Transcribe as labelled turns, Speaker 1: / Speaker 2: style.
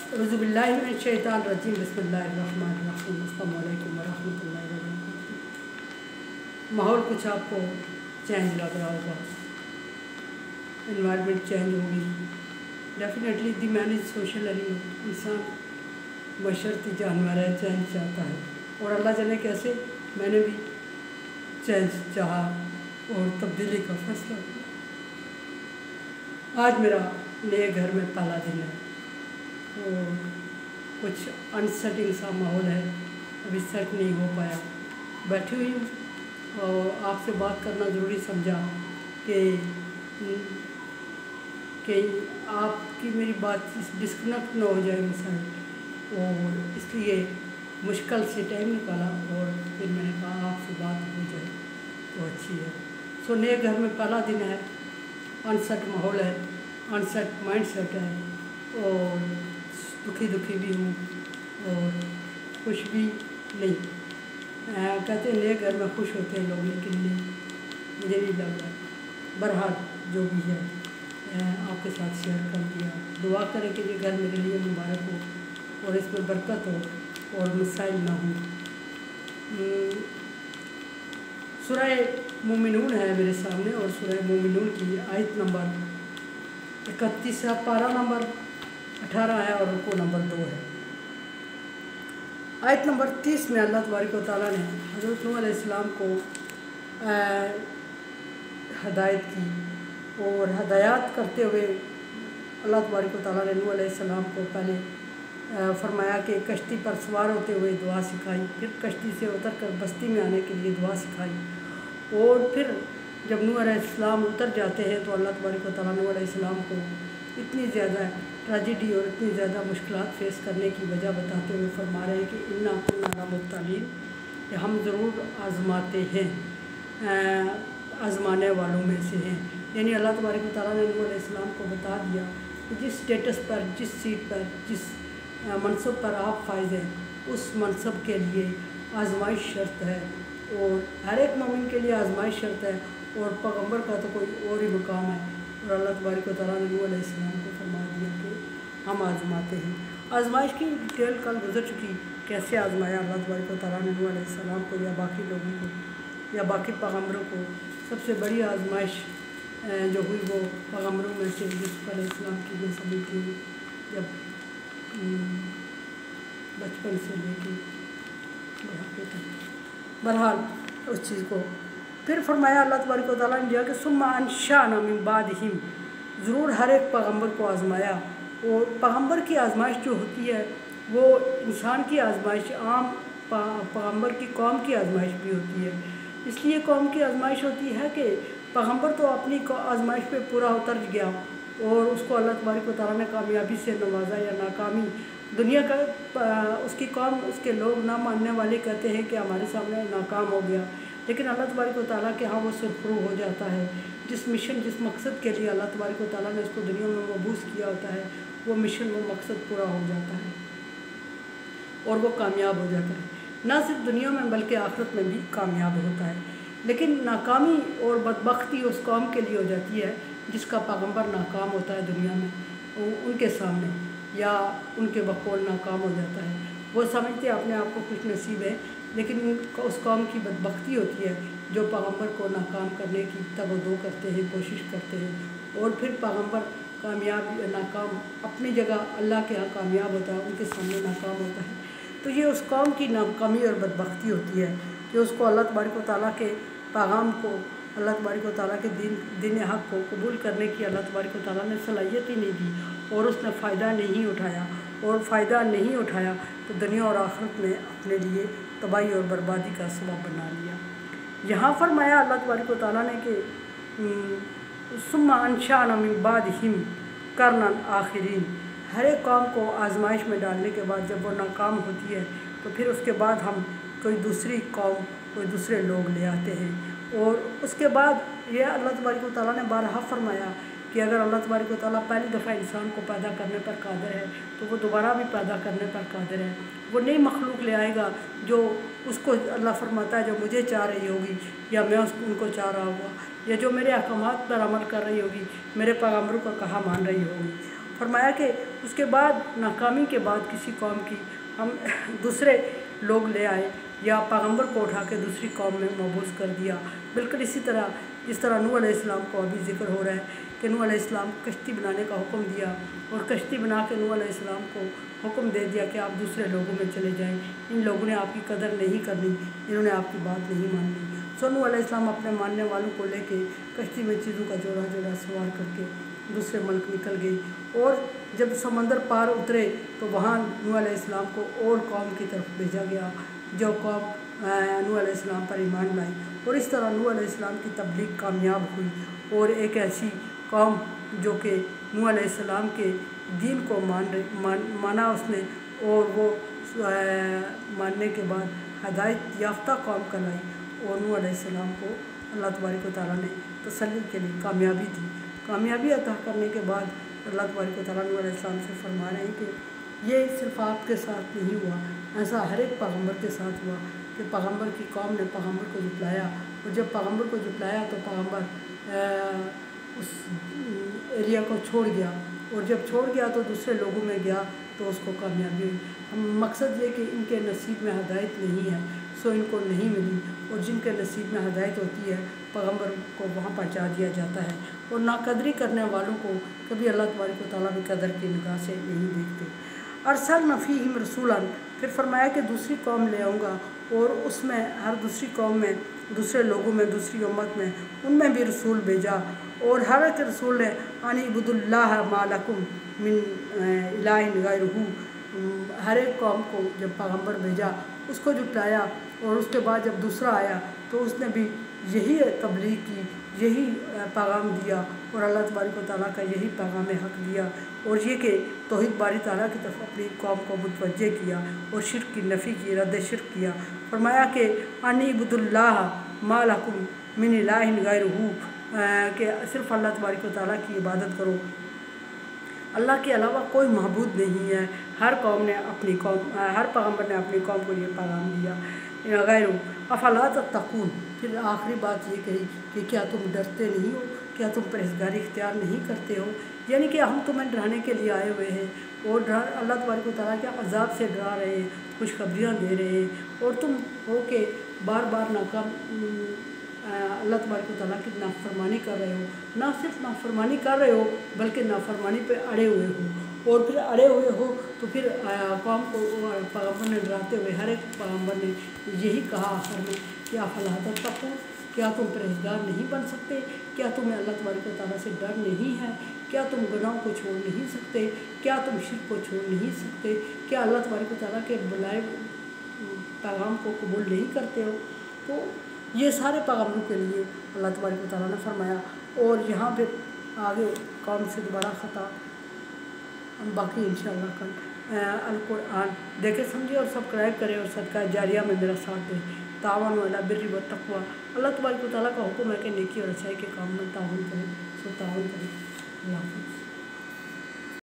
Speaker 1: औज़ुबिल्लाहिमिनश्शैतानिर्रजीम बिस्मिल्लाहिर्रहमानिर्रहीम अस्सलामु अलैकुम वरहमतुल्लाहि वबरकातुहू। माहौल कुछ आपको चेंज लग रहा होगा, इन्वायरमेंट चेंज होगी। Definitely the man is social animal, इंसान बशर्ती जानवर है, चेंज चाहता है। और अल्लाह जाने कैसे मैंने भी चेंज चाहा और तब्दीली का फैसला किया। आज मेरा नए घर में पहला दिन है और कुछ अनसेटिंग सा माहौल है, अभी सेट नहीं हो पाया। बैठी हुई हूँ और आपसे बात करना ज़रूरी समझा कि आपकी मेरी बात डिस्कनेक्ट ना हो जाए मिसाइल, और इसलिए मुश्किल से टाइम निकाला और फिर मैंने कहा आपसे बात हो जाए तो अच्छी है। सो नए घर में पहला दिन है, अनसेट माहौल है, अनसेट माइंड सेट है और दुखी भी हूँ और खुश भी नहीं। कहते हैं नए घर में खुश होते हैं लोग, लेकिन नहीं, मुझे नहीं लग रहा। बहरहाल जो भी है आपके साथ शेयर कर दिया। दुआ करें कि ये घर मेरे लिए मुबारक हो और इसमें बरकत हो और मसाइल ना हो। सूरह मोमिनून है मेरे सामने और सूरह मोमिनून की आयत नंबर 31 है, पारा नंबर 18 है और रुकू नंबर 2 है। आयत नंबर 30 में अल्लाह तबारक व तआला ने हज़रत नूह अलैहिस्सलाम को हदायत की और हदायत करते हुए अल्लाह तबारक व तआला ने नूह अलैहिस्सलाम को पहले फरमाया कि कश्ती पर सवार होते हुए दुआ सिखाई, फिर कश्ती से उतर कर बस्ती में आने के लिए दुआ सिखाई। और फिर जब नूह अलैहिस्सलाम उतर जाते हैं तो अल्लाह तबारक व तआला नूह अलैहिस्सलाम को इतनी ज़्यादा ट्रेजेडी और इतनी ज़्यादा मुश्किलात फेस करने की वजह बताते हुए फरमा रहे हैं कि इन्ना कुन्ना मुब्तलीन, कि हम ज़रूर आज़माते हैं, आज़माने वालों में से हैं। यानी अल्लाह तबारक व तआला ने नूह अलैहिस्सलाम को बता दिया कि जिस स्टेटस पर, जिस सीट पर, जिस मनसब पर आप फाइज हैं, उस मनसब के लिए आजमाइश शर्त है और हर एक मोमिन के लिए आजमाइश शर्त है और पैगम्बर का तो कोई और ही मुकाम है। और अल्लाह तबारक व तआला ने नूह अलैहिस्सलाम को फरमा दिया कि हम आजमाते हैं। आजमाइश की डिटेल कल गुजर चुकी, कैसे आजमाया अल्लाह तबारक व तआला ने नूह अलैहिस्सलाम को या बाकी लोगों को या बाकी पैगम्बरों को। सबसे बड़ी आजमाइश जो हुई वो पैगम्बरों में से यूसुफ अलैहिस्सलाम की नस्ल थी, जब बचपन से लेके बुढ़ापे तक। बहरहाल उस चीज़ को फिर फरमाया अल्लाह तबारक व तआला ने दिया कि सुम्मा अंशाअना मिन बादिहिम, ज़रूर हर एक पैगम्बर को आज़माया। और पैगम्बर की आजमाइश जो होती है वो इंसान की आजमाइश, आम पैगम्बर की कौम की आजमाइश भी होती है। इसलिए कौम की आजमाइश होती है कि पैगम्बर तो अपनी आजमाइश पे पूरा उतर गया और उसको अल्लाह तबारक व तआला ने कामयाबी से नवाजा या नाकामी। दुनिया का उसकी कौम, उसके लोग ना मानने वाले कहते हैं कि हमारे सामने नाकाम हो गया, लेकिन अल्लाह तबारक व तआला के यहाँ वो सुरखरू हो जाता है। जिस मिशन, जिस मकसद के लिए अल्लाह तबारक व तआला ने उसको दुनिया में मबूस किया होता है, वो मिशन, वो मकसद पूरा हो जाता है और वो कामयाब हो जाता है। ना सिर्फ दुनिया में बल्कि आखिरत में भी कामयाब होता है। लेकिन नाकामी और बदबख्ती उस कौम के लिए हो जाती है जिसका पैगम्बर नाकाम होता है दुनिया में, उनके सामने या उनके बकौल नाकाम हो जाता है। वो समझते हैं अपने आप को खुश नसीब है, लेकिन उस कौम की बदबख्ती होती है जो पैगम्बर को नाकाम करने की तगदो करते हैं, कोशिश करते हैं। और फिर पैगम्बर कामयाब या नाकाम अपनी जगह अल्लाह के यहाँ कामयाब होता है, उनके सामने नाकाम होता है। तो ये उस कौम की नाकामी और बदबख्ती होती है कि उसको अल्लाह तबारक व तआला के पैगाम को, अल्लाह तबारक व तआला के दीन हक़ को कबूल करने की अल्लाह तबारक व तआला ने सलाहियत ही नहीं दी और उसने फ़ायदा नहीं उठाया। और फ़ायदा नहीं उठाया तो दुनिया और आखिरत में अपने लिए तबाही और बर्बादी का सबब बना लिया। यहाँ फरमाया अल्लाह तबारक व तआला ने कि सुम्मा अंशाअना मिन बादिहिम कर्नन आखिरीन, हर एक कौम को आजमाइश में डालने के बाद जब वो नाकाम होती है तो फिर उसके बाद हम कोई दूसरी कौम, कोई दूसरे लोग ले आते हैं। और उसके बाद ये अल्लाह तबारक व तआला ने बारहा फरमाया कि अगर अल्लाह तबारक व तआला पहली दफ़ा इंसान को पैदा करने पर कादिर है तो वो दोबारा भी पैदा करने पर कादिर है। वो नई मखलूक ले आएगा जो उसको अल्लाह फरमाता है जो मुझे चाह रही होगी या मैं उनको चाह रहा होगा, या जो मेरे अहकामात पर अमल कर रही होगी, मेरे पैगम्बरों का कहा मान रही होगी। फरमाया कि उसके बाद नाकामी के बाद किसी कौम की हम दूसरे लोग ले आए या पैगम्बर को उठा के दूसरी कौम में मबूस कर दिया। बिल्कुल इसी तरह जिस तरह नूह अलैहिस्सलाम को अभी ज़िक्र हो रहा है कि नूह अलैहिस्सलाम को कश्ती बनाने का हुक्म दिया और कश्ती बना के नूह अलैहिस्सलाम को हुक्म दे दिया कि आप दूसरे लोगों में चले जाएं, इन लोगों ने आपकी कदर नहीं करनी, इन्होंने आपकी बात नहीं माननी। सो नूह अलैहिस्सलाम अपने मानने वालों को लेके कश्ती में चीज़ों का जोड़ा जोड़ा सवार करके दूसरे मुल्क निकल गई और जब समंदर पार उतरे तो वहाँ नूह अलैहिस्सलाम को और कौम की तरफ भेजा गया जो कौम नूह अलैहिस्सलाम पर ईमान लाई और इस तरह नूह अलैहिस्सलाम की तबलीग कामयाब हुई और एक ऐसी कौम जो कि नूह अलैहिस्सलाम के दीन को माना उसने और वो मानने के बाद हदायत याफ्ता कौम कहलाई और नूह अलैहिस्सलाम को अल्लाह तबारक व तआला ने तसल्ली के लिए कामयाबी अता करने के बाद अल्लाह तबारक व तआला नूह अलैहिस्सलाम से फरमा रहे हैं कि ये सिर्फ आपके साथ नहीं हुआ, ऐसा हर एक पैगम्बर के साथ हुआ कि पैगम्बर की कौम ने पैगम्बर को जुटलाया और जब पैगम्बर को जुटलाया तो पैगम्बर उस एरिया को छोड़ गया और जब छोड़ गया तो दूसरे लोगों में गया तो उसको कामयाबी हुई। मकसद ये कि इनके नसीब में हदायत नहीं है सो इनको नहीं मिली और जिनके नसीब में हदायत होती है पैगम्बर को वहाँ पहुँचा दिया जाता है और नाकदरी करने वालों को कभी अल्लाह तबारक व तआला भी कदर की निगाह से नहीं देखते। अरसलना फ़ीहिम रसूलन, फिर फरमाया कि दूसरी कौम ले आऊँगा और उसमें हर दूसरी कौम में दूसरे लोगों में दूसरी उम्मत में उनमें भी रसूल भेजा और हर एक रसूल ने अन इब्दुल्लाह मा लकुम मिन इलाहिन गैरुहू, हर एक कौम को जब पैगम्बर भेजा उसको जुटाया और उसके बाद जब दूसरा आया तो उसने भी यही तबलीग की, यही पैगाम दिया और अल्लाह तबारक व तआला का यही पैगाम हक़ दिया और ये कि तौहीद बारी तआला की तरफ अपनी कौम को मुतवज्जे किया और शिर्क की नफ़ी की, रद्द शिर्क किया। फरमाया कि अन इब्दुल्लाह मा लकुम मिन इलाहिन गैरुहू, कि सिर्फ़ अल्लाह तबारक व तआला की इबादत करो, अल्लाह के अलावा कोई महबूद नहीं है। हर पैगम्बर ने अपनी कौम को ये पैगाम दिया गैर अफला तत्तकून। फिर आखिरी बात ये कही कि क्या तुम डरते नहीं हो, क्या तुम परहेज़गारी इख्तियार नहीं करते हो, यानी कि हम तुम्हें डराने के लिए आए हुए हैं और अल्लाह तबारक व तआला के अज़ाब से डरा रहे हैं, खुशखबरियाँ दे रहे हैं और तुम हो के बार बार नाकाम अल्लाह तबारक व तआला की नाफरमानी कर रहे हो, ना सिर्फ नाफरमानी कर रहे हो बल्कि नाफरमानी पे अड़े हुए हो और फिर अड़े हुए हो तो फिर कौम को पैगम्बर ने डराते हुए हर एक पैगम्बर ने यही कहा आखिर में कि अफला तत्तकून, क्या तुम परहेज़गार नहीं बन सकते, क्या तुम्हें अल्लाह तबारक व तआला से डर नहीं है, क्या तुम गुनाह को छोड़ नहीं सकते, क्या तुम शिर्क को छोड़ नहीं सकते, क्या अल्लाह तबारक व तआला के बुलाए पैगाम को कबूल नहीं करते हो। तो ये सारे पैगम्बरों के लिए अल्लाह तबारक व तआला ने फरमाया और यहाँ पे आगे कौम से दोबारा ख़ता बाकी इंशाअल्लाह कल अल कुरान देखे समझे और सब्सक्राइब करें और सदका जारिया में मेरा साथ दें। तावन अला बिर्रि व तक़वा, अल्लाह तबारक व तआला का हुक्म है कि नेकी और अच्छाई के काम में ताउन करें, सो ताउन करें। अल्लाह हाफ़िज़।